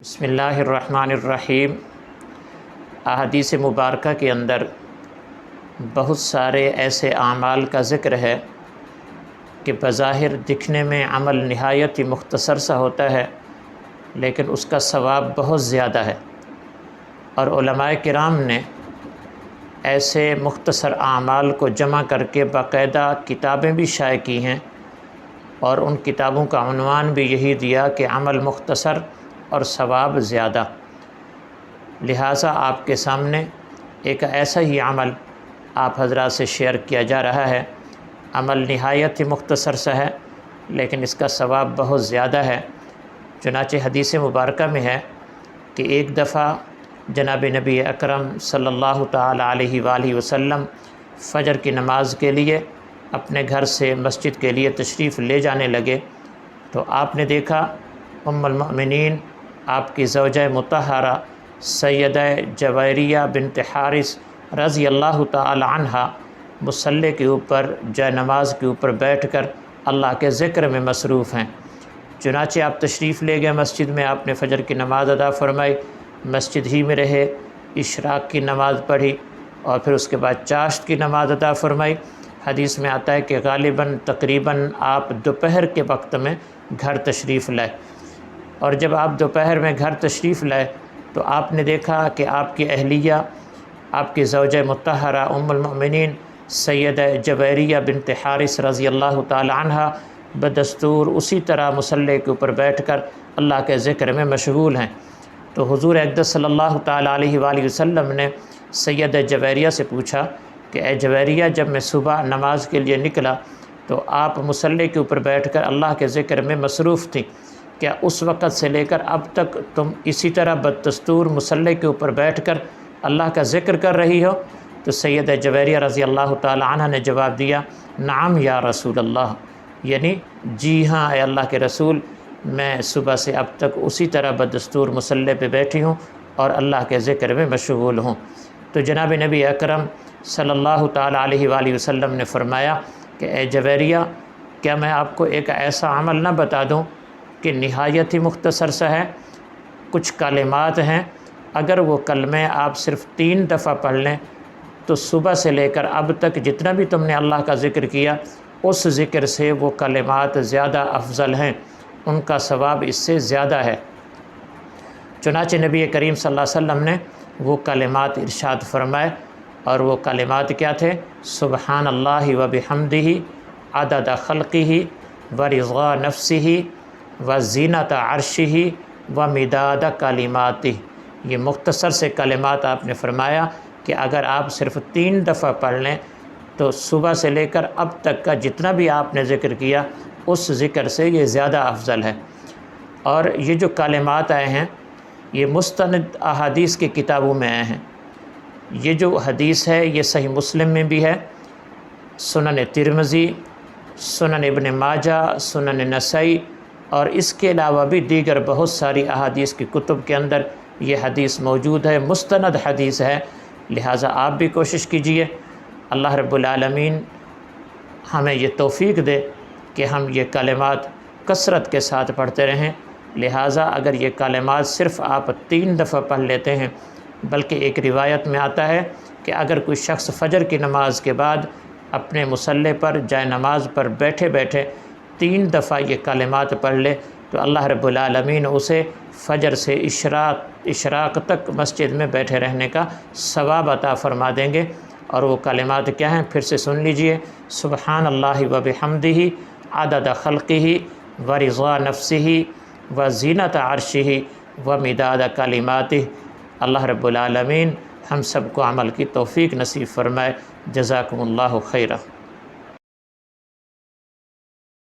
بسم اللہ الرحمن الرحیم۔ احادیث مبارکہ کے اندر بہت سارے ایسے اعمال کا ذکر ہے کہ بظاہر دکھنے میں عمل نہایت ہی مختصر سا ہوتا ہے، لیکن اس کا ثواب بہت زیادہ ہے، اور علماء کرام نے ایسے مختصر اعمال کو جمع کر کے باقاعدہ کتابیں بھی شائع کی ہیں، اور ان کتابوں کا عنوان بھی یہی دیا کہ عمل مختصر اور ثواب زیادہ۔ لہٰذا آپ کے سامنے ایک ایسا ہی عمل آپ حضرات سے شیئر کیا جا رہا ہے۔ عمل نہایت ہی مختصر سا ہے، لیکن اس کا ثواب بہت زیادہ ہے۔ چنانچہ حدیث مبارکہ میں ہے کہ ایک دفعہ جناب نبی اکرم صلی اللہ تعالی علیہ وآلہ وسلم فجر کی نماز کے لیے اپنے گھر سے مسجد کے لیے تشریف لے جانے لگے، تو آپ نے دیکھا ام المؤمنین آپ کی زوجہ مطہرہ سیدہ جویریہ بنت حارث رضی اللہ تعالی عنہ مصلی کے اوپر جائے نماز کے اوپر بیٹھ کر اللہ کے ذکر میں مصروف ہیں۔ چنانچہ آپ تشریف لے گئے مسجد میں، آپ نے فجر کی نماز ادا فرمائی، مسجد ہی میں رہے، اشراق کی نماز پڑھی، اور پھر اس کے بعد چاشت کی نماز ادا فرمائی۔ حدیث میں آتا ہے کہ غالباً تقریباً آپ دوپہر کے وقت میں گھر تشریف لائے، اور جب آپ دوپہر میں گھر تشریف لائے تو آپ نے دیکھا کہ آپ کی اہلیہ، آپ کی زوجہ مطہرہ ام المؤمنین سیدہ جویریہ بنت حارث رضی اللہ تعالی عنہ بدستور اسی طرح مصلی کے اوپر بیٹھ کر اللہ کے ذکر میں مشغول ہیں۔ تو حضور اقدس صلی اللہ تعالی علیہ وآلہ وسلم نے سیدہ جویریہ سے پوچھا کہ اے جویریہ، جب میں صبح نماز کے لیے نکلا تو آپ مصلی کے اوپر بیٹھ کر اللہ کے ذکر میں مصروف تھیں، کیا اس وقت سے لے کر اب تک تم اسی طرح بدستور مصلی کے اوپر بیٹھ کر اللہ کا ذکر کر رہی ہو؟ تو سیدہ جویریہ رضی اللہ تعالی عنہ نے جواب دیا، نعم یا رسول اللہ، یعنی جی ہاں اے اللہ کے رسول، میں صبح سے اب تک اسی طرح بدستور مصلی پہ بیٹھی ہوں اور اللہ کے ذکر میں مشغول ہوں۔ تو جناب نبی اکرم صلی اللہ تعالی علیہ وآلہ وسلم نے فرمایا کہ اے جویریہ، کیا میں آپ کو ایک ایسا عمل نہ بتا دوں کہ نہایت ہی مختصر سا ہے؟ کچھ کلمات ہیں، اگر وہ کلمے آپ صرف 3 دفعہ پڑھ لیں تو صبح سے لے کر اب تک جتنا بھی تم نے اللہ کا ذکر کیا اس ذکر سے وہ کلمات زیادہ افضل ہیں، ان کا ثواب اس سے زیادہ ہے۔ چنانچہ نبی کریم صلی اللہ علیہ وسلم نے وہ کلمات ارشاد فرمائے، اور وہ کلمات کیا تھے؟ سبحان اللہ و بحمدہ عدد خلقہ و رضا نفسہ و زینت عرشہ و مداد کلماتہ۔ یہ مختصر سے کلمات آپ نے فرمایا کہ اگر آپ صرف 3 دفعہ پڑھ لیں تو صبح سے لے کر اب تک کا جتنا بھی آپ نے ذکر کیا اس ذکر سے یہ زیادہ افضل ہے۔ اور یہ جو کلمات آئے ہیں یہ مستند احادیث کی کتابوں میں آئے ہیں۔ یہ جو حدیث ہے یہ صحیح مسلم میں بھی ہے، سنن ترمذی، سنن ابن ماجہ، سنن نسائی، اور اس کے علاوہ بھی دیگر بہت ساری احادیث کی کتب کے اندر یہ حدیث موجود ہے، مستند حدیث ہے۔ لہٰذا آپ بھی کوشش کیجئے، اللہ رب العالمین ہمیں یہ توفیق دے کہ ہم یہ کلمات کثرت کے ساتھ پڑھتے رہیں۔ لہٰذا اگر یہ کلمات صرف آپ 3 دفعہ پڑھ لیتے ہیں، بلکہ ایک روایت میں آتا ہے کہ اگر کوئی شخص فجر کی نماز کے بعد اپنے مصلی پر جائے نماز پر بیٹھے بیٹھے 3 دفعہ یہ کلمات پڑھ لے تو اللہ رب العالمین اسے فجر سے اشراق تک مسجد میں بیٹھے رہنے کا ثواب عطا فرما دیں گے۔ اور وہ کلمات کیا ہیں؟ پھر سے سن لیجئے، سبحان اللہ و بحمدہ عدد خلقہ و رضا نفسہ و زینت عرشہ و مداد کلماتہ۔ اللہ رب العالمین ہم سب کو عمل کی توفیق نصیب فرمائے۔ جزاکم اللہ خیرہ۔